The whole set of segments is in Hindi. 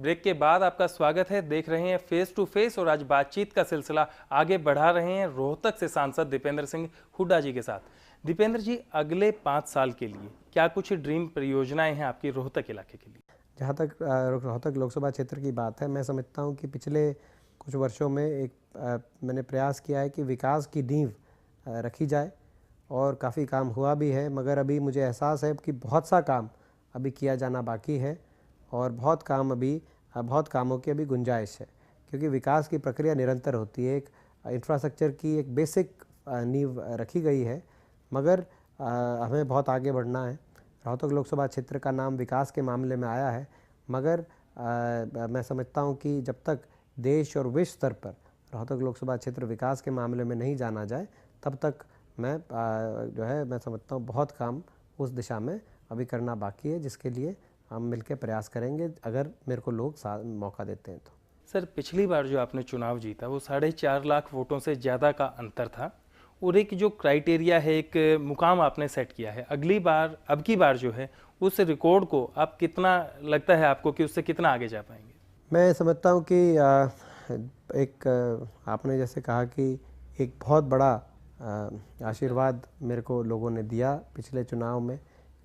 ब्रेक के बाद आपका स्वागत है। देख रहे हैं फेस टू फेस और आज बातचीत का सिलसिला आगे बढ़ा रहे हैं रोहतक से सांसद दीपेंद्र सिंह हुड्डा जी के साथ। दीपेंद्र जी, अगले 5 साल के लिए क्या कुछ ड्रीम परियोजनाएं हैं आपकी रोहतक इलाके के लिए? जहाँ तक रोहतक लोकसभा क्षेत्र की बात है, मैं समझता हूँ कि पिछले कुछ वर्षों में मैंने प्रयास किया है कि विकास की नींव रखी जाए और काफ़ी काम हुआ भी है, मगर अभी मुझे एहसास है कि बहुत सा काम अभी किया जाना बाकी है और बहुत कामों की अभी गुंजाइश है, क्योंकि विकास की प्रक्रिया निरंतर होती है। एक इंफ्रास्ट्रक्चर की एक बेसिक नींव रखी गई है, मगर हमें बहुत आगे बढ़ना है। रोहतक लोकसभा क्षेत्र का नाम विकास के मामले में आया है, मगर मैं समझता हूं कि जब तक देश और विश्व स्तर पर रोहतक लोकसभा क्षेत्र विकास के मामले में नहीं जाना जाए, तब तक मैं समझता हूं बहुत काम उस दिशा में अभी करना बाकी है, जिसके लिए हम मिलकर प्रयास करेंगे अगर मेरे को लोग मौका देते हैं तो। सर, पिछली बार जो आपने चुनाव जीता वो 4.5 लाख वोटों से ज़्यादा का अंतर था और एक जो क्राइटेरिया है, एक मुकाम आपने सेट किया है। अब की बार जो है उस रिकॉर्ड को आप कितना लगता है आपको कि उससे कितना आगे जा पाएंगे? मैं समझता हूँ कि आपने जैसे कहा कि एक बहुत बड़ा आशीर्वाद मेरे को लोगों ने दिया पिछले चुनाव में,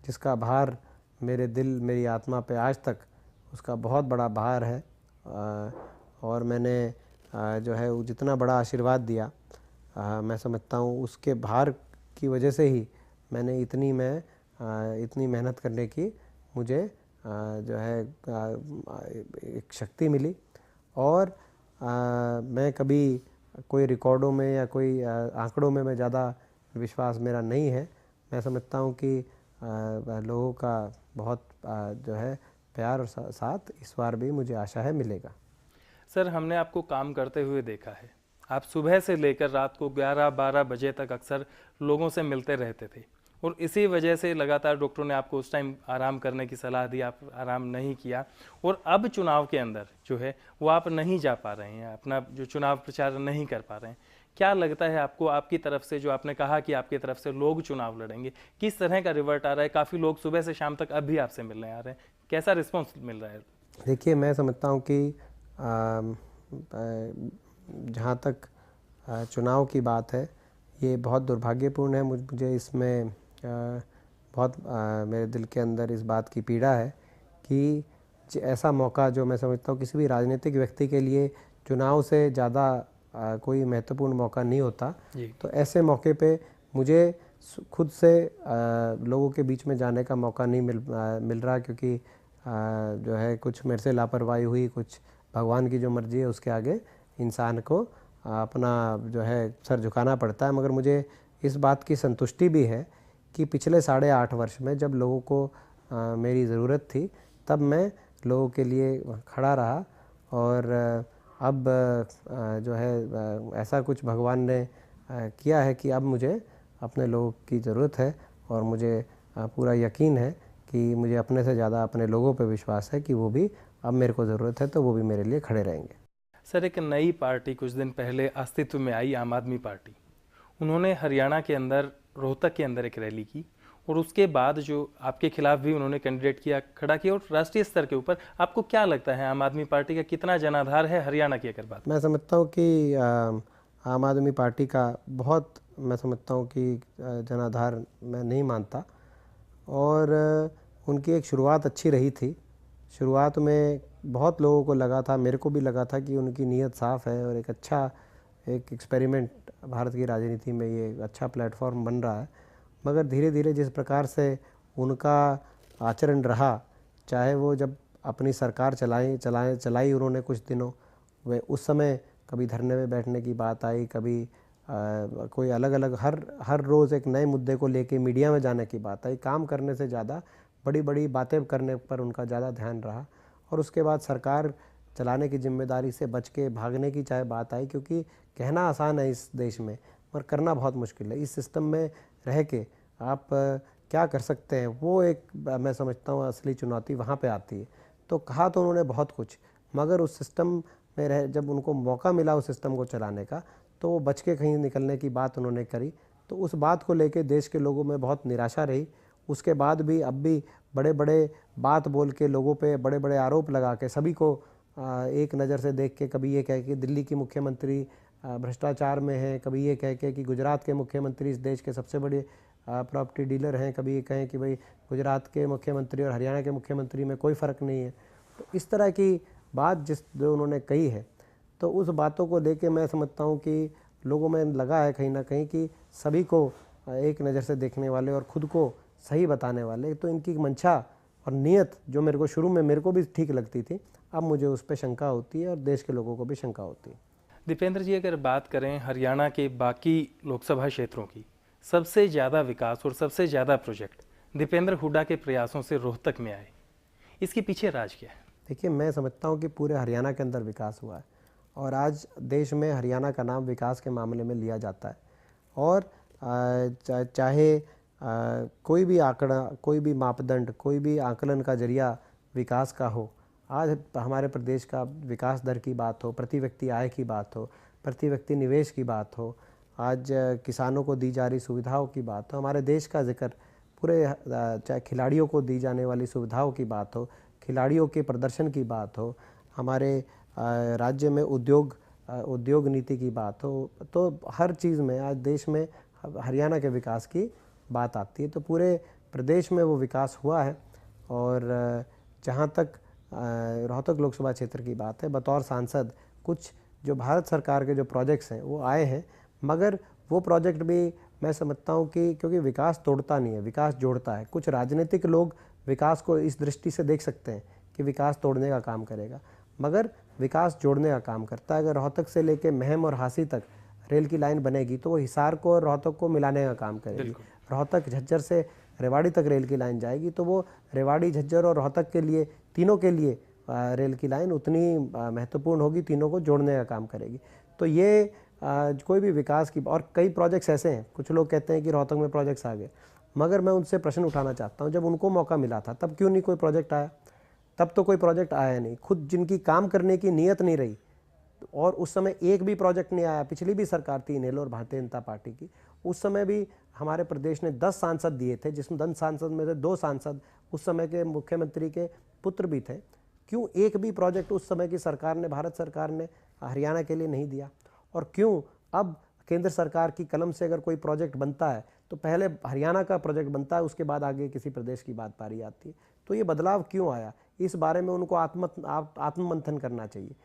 जिसका भार मेरे दिल मेरी आत्मा पे आज तक उसका बहुत बड़ा भार है। और मैंने जो है वो जितना बड़ा आशीर्वाद दिया, मैं समझता हूँ उसके भार की वजह से ही मैंने इतनी मेहनत करने की मुझे जो है एक शक्ति मिली। और मैं कभी कोई रिकॉर्डों में या कोई आंकड़ों में मैं ज़्यादा विश्वास मेरा नहीं है। मैं समझता हूँ कि लोगों का बहुत जो है प्यार और साथ इस बार भी मुझे आशा है मिलेगा। सर, हमने आपको काम करते हुए देखा है। आप सुबह से लेकर रात को 11-12 बजे तक अक्सर लोगों से मिलते रहते थे और इसी वजह से लगातार डॉक्टरों ने आपको उस टाइम आराम करने की सलाह दी, आप आराम नहीं किया और अब चुनाव के अंदर जो है वो आप नहीं जा पा रहे हैं, अपना जो चुनाव प्रचार नहीं कर पा रहे हैं। क्या लगता है आपको, आपकी तरफ से जो आपने कहा कि आपकी तरफ से लोग चुनाव लड़ेंगे, किस तरह का रिवर्ट आ रहा है? काफ़ी लोग सुबह से शाम तक अब भी आपसे मिलने आ रहे हैं, कैसा रिस्पॉन्स मिल रहा है? देखिए, मैं समझता हूँ कि जहाँ तक चुनाव की बात है, ये बहुत दुर्भाग्यपूर्ण है। मुझे इसमें बहुत मेरे दिल के अंदर इस बात की पीड़ा है कि ऐसा मौका जो मैं समझता हूँ किसी भी राजनीतिक व्यक्ति के लिए चुनाव से ज़्यादा कोई महत्वपूर्ण मौका नहीं होता, तो ऐसे मौके पे मुझे खुद से लोगों के बीच में जाने का मौका नहीं मिल रहा, क्योंकि जो है कुछ मेरे से लापरवाही हुई, कुछ भगवान की जो मर्जी है उसके आगे इंसान को अपना जो है सर झुकाना पड़ता है। मगर मुझे इस बात की संतुष्टि भी है कि पिछले 8.5 वर्ष में जब लोगों को मेरी ज़रूरत थी, तब मैं लोगों के लिए खड़ा रहा। और अब जो है ऐसा कुछ भगवान ने किया है कि अब मुझे अपने लोगों की ज़रूरत है और मुझे पूरा यकीन है कि मुझे अपने से ज़्यादा अपने लोगों पे विश्वास है कि वो भी अब मेरे को ज़रूरत है तो वो भी मेरे लिए खड़े रहेंगे। सर, एक नई पार्टी कुछ दिन पहले अस्तित्व में आई, आम आदमी पार्टी। उन्होंने हरियाणा के अंदर, रोहतक के अंदर एक रैली की और उसके बाद जो आपके खिलाफ भी उन्होंने कैंडिडेट खड़ा किया और राष्ट्रीय स्तर के ऊपर आपको क्या लगता है आम आदमी पार्टी का कितना जनाधार है हरियाणा की अगर बात? मैं समझता हूँ कि आम आदमी पार्टी का बहुत, मैं समझता हूँ कि जनाधार मैं नहीं मानता। और उनकी एक शुरुआत अच्छी रही थी। शुरुआत में बहुत लोगों को लगा था, मेरे को भी लगा था कि उनकी नीयत साफ़ है और एक एक्सपेरिमेंट भारत की राजनीति में ये अच्छा प्लेटफॉर्म बन रहा है। मगर धीरे धीरे जिस प्रकार से उनका आचरण रहा, चाहे वो जब अपनी सरकार चलाई उन्होंने कुछ दिनों, वे उस समय कभी धरने में बैठने की बात आई, कभी कोई अलग अलग हर रोज़ एक नए मुद्दे को लेके मीडिया में जाने की बात आई। काम करने से ज़्यादा बड़ी बड़ी बातें करने पर उनका ज़्यादा ध्यान रहा। और उसके बाद सरकार चलाने की जिम्मेदारी से बच के भागने की चाहे बात आई, क्योंकि कहना आसान है इस देश में, पर करना बहुत मुश्किल है। इस सिस्टम में रह के आप क्या कर सकते हैं, वो एक मैं समझता हूँ असली चुनौती वहाँ पे आती है। तो कहा तो उन्होंने बहुत कुछ, मगर उस सिस्टम में जब उनको मौका मिला उस सिस्टम को चलाने का, तो वो बच के कहीं निकलने की बात उन्होंने करी। तो उस बात को लेके देश के लोगों में बहुत निराशा रही। उसके बाद भी अब भी बड़े बड़े बात बोल के लोगों पे बड़े बड़े आरोप लगा के सभी को एक नज़र से देख के, कभी ये कह के दिल्ली की मुख्यमंत्री भ्रष्टाचार में है, कभी ये कह के कि गुजरात के मुख्यमंत्री इस देश के सबसे बड़े प्रॉपर्टी डीलर हैं, कभी ये कहें कि भाई गुजरात के मुख्यमंत्री और हरियाणा के मुख्यमंत्री में कोई फ़र्क नहीं है। तो इस तरह की बात जो उन्होंने कही है, तो उस बातों को लेके मैं समझता हूँ कि लोगों में लगा है कहीं ना कहीं कि सभी को एक नज़र से देखने वाले और ख़ुद को सही बताने वाले, तो इनकी मंशा और नीयत जो मेरे को शुरू में मेरे को भी ठीक लगती थी, अब मुझे उस पर शंका होती है और देश के लोगों को भी शंका होती है। दीपेंद्र जी, अगर बात करें हरियाणा के बाकी लोकसभा क्षेत्रों की, सबसे ज़्यादा विकास और सबसे ज़्यादा प्रोजेक्ट दीपेंद्र हुड्डा के प्रयासों से रोहतक में आए, इसके पीछे राज क्या है? देखिए, मैं समझता हूँ कि पूरे हरियाणा के अंदर विकास हुआ है और आज देश में हरियाणा का नाम विकास के मामले में लिया जाता है। और चाहे कोई भी आंकड़ा, कोई भी मापदंड, कोई भी आकलन का जरिया विकास का हो, आज हमारे प्रदेश का विकास दर की बात हो, प्रति व्यक्ति आय की बात हो, प्रति व्यक्ति निवेश की बात हो, आज किसानों को दी जा रही सुविधाओं की बात हो, हमारे देश का जिक्र पूरे, चाहे खिलाड़ियों को दी जाने वाली सुविधाओं की बात हो, खिलाड़ियों के प्रदर्शन की बात हो, हमारे राज्य में उद्योग नीति की बात हो, तो हर चीज़ में आज देश में हरियाणा के विकास की बात आती है। तो पूरे प्रदेश में वो विकास हुआ है। और जहाँ तक रोहतक लोकसभा क्षेत्र की बात है, बतौर सांसद कुछ जो भारत सरकार के जो प्रोजेक्ट्स हैं वो आए हैं, मगर वो प्रोजेक्ट भी मैं समझता हूँ कि क्योंकि विकास तोड़ता नहीं है, विकास जोड़ता है। कुछ राजनीतिक लोग विकास को इस दृष्टि से देख सकते हैं कि विकास तोड़ने का काम करेगा, मगर विकास जोड़ने का काम करता है। अगर रोहतक से लेकर महम और हांसी तक रेल की लाइन बनेगी तो वो हिसार को और रोहतक को मिलाने का काम करेगी। रोहतक झज्जर से रेवाड़ी तक रेल की लाइन जाएगी तो वो रेवाड़ी, झज्जर और रोहतक के लिए, तीनों के लिए रेल की लाइन उतनी महत्वपूर्ण होगी, तीनों को जोड़ने का काम करेगी। तो ये कोई भी विकास की, और कई प्रोजेक्ट्स ऐसे हैं, कुछ लोग कहते हैं कि रोहतक में प्रोजेक्ट्स आ गए, मगर मैं उनसे प्रश्न उठाना चाहता हूँ, जब उनको मौका मिला था तब क्यों नहीं कोई प्रोजेक्ट आया? तब तो कोई प्रोजेक्ट आया नहीं। खुद जिनकी काम करने की नीयत नहीं रही और उस समय एक भी प्रोजेक्ट नहीं आया। पिछली भी सरकार थी इनेलो और भारतीय जनता पार्टी की, उस समय भी हमारे प्रदेश ने 10 सांसद दिए थे, जिसमें 10 सांसद में से 2 सांसद उस समय के मुख्यमंत्री के पुत्र भी थे। क्यों एक भी प्रोजेक्ट उस समय की सरकार ने, भारत सरकार ने हरियाणा के लिए नहीं दिया? और क्यों अब केंद्र सरकार की कलम से अगर कोई प्रोजेक्ट बनता है तो पहले हरियाणा का प्रोजेक्ट बनता है, उसके बाद आगे किसी प्रदेश की बात पारी आती है? तो ये बदलाव क्यों आया, इस बारे में उनको आत्ममंथन करना चाहिए।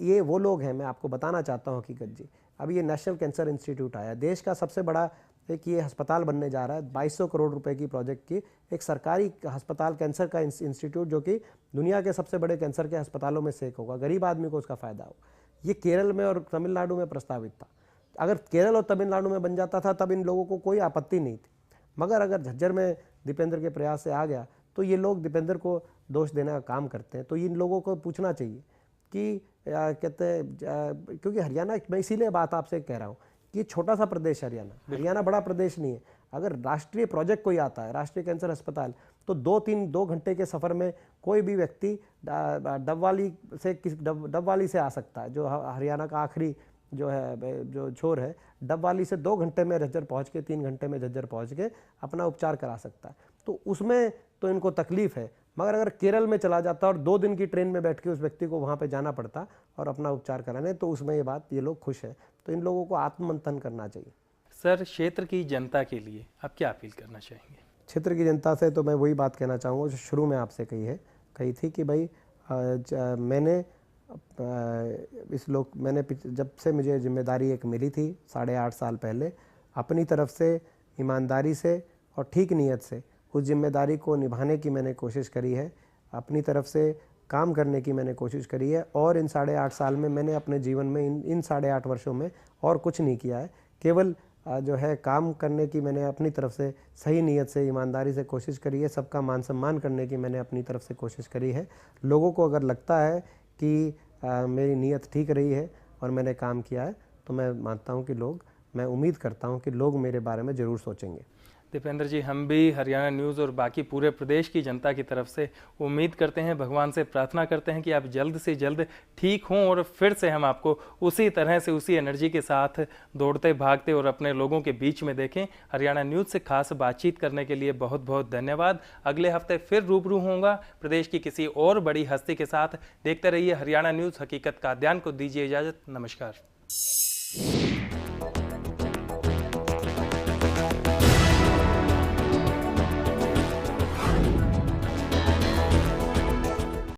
ये वो लोग हैं, मैं आपको बताना चाहता हूँ हकीकत जी, अभी ये नेशनल कैंसर इंस्टीट्यूट आया, देश का सबसे बड़ा एक ये अस्पताल बनने जा रहा है। 2200 करोड़ रुपए की प्रोजेक्ट की एक सरकारी अस्पताल, कैंसर का इंस्टीट्यूट, जो कि दुनिया के सबसे बड़े कैंसर के अस्पतालों में से एक होगा, गरीब आदमी को उसका फ़ायदा हो। ये केरल में और तमिलनाडु में प्रस्तावित था। अगर केरल और तमिलनाडु में बन जाता था तब इन लोगों को कोई आपत्ति नहीं थी, मगर अगर झज्जर में दीपेंद्र के प्रयास से आ गया तो ये लोग दीपेंद्र को दोष देने का काम करते हैं। तो इन लोगों को पूछना चाहिए कि कहते हैं, क्योंकि हरियाणा, मैं इसीलिए बात आपसे कह रहा हूँ कि छोटा सा प्रदेश हरियाणा बड़ा प्रदेश नहीं है। अगर राष्ट्रीय प्रोजेक्ट कोई आता है, राष्ट्रीय कैंसर अस्पताल, तो 2 घंटे के सफ़र में कोई भी व्यक्ति डबवाली से आ सकता है, जो हरियाणा का आखिरी जो है, जो छोर है, डबवाली से 2 घंटे में झज्जर पहुँच के, 3 घंटे में झज्जर पहुँच के अपना उपचार करा सकता है। तो उसमें तो इनको तकलीफ़ है, मगर अगर केरल में चला जाता और 2 दिन की ट्रेन में बैठ के उस व्यक्ति को वहाँ पे जाना पड़ता और अपना उपचार कराने, तो उसमें ये लोग खुश हैं। तो इन लोगों को आत्ममंथन करना चाहिए। सर, क्षेत्र की जनता के लिए आप क्या अपील करना चाहेंगे? क्षेत्र की जनता से तो मैं वही बात कहना चाहूँगा जो शुरू में आपसे कही थी कि भाई मैंने जब से मुझे जिम्मेदारी एक मिली थी 8.5 साल पहले, अपनी तरफ से ईमानदारी से और ठीक नीयत से उस जिम्मेदारी को निभाने की मैंने कोशिश करी है, अपनी तरफ से काम करने की मैंने कोशिश करी है। और इन 8.5 साल में मैंने अपने जीवन में इन 8.5 वर्षों में और कुछ नहीं किया है, केवल जो है काम करने की मैंने अपनी तरफ से सही नीयत से, ईमानदारी से कोशिश करी है। सबका मान सम्मान करने की मैंने अपनी तरफ से कोशिश करी है। लोगों को अगर लगता है कि मेरी नीयत ठीक रही है और मैंने काम किया है, तो मैं मानता हूँ कि मैं उम्मीद करता हूँ कि लोग मेरे बारे में ज़रूर सोचेंगे। दीपेंद्र जी, हम भी हरियाणा न्यूज़ और बाकी पूरे प्रदेश की जनता की तरफ से उम्मीद करते हैं, भगवान से प्रार्थना करते हैं कि आप जल्द से जल्द ठीक हों और फिर से हम आपको उसी तरह से, उसी एनर्जी के साथ दौड़ते भागते और अपने लोगों के बीच में देखें। हरियाणा न्यूज़ से खास बातचीत करने के लिए बहुत बहुत धन्यवाद। अगले हफ्ते फिर रूबरू होऊंगा प्रदेश की किसी और बड़ी हस्ती के साथ। देखते रहिए हरियाणा न्यूज़, हकीकत का अध्ययन। को दीजिए इजाज़त। नमस्कार।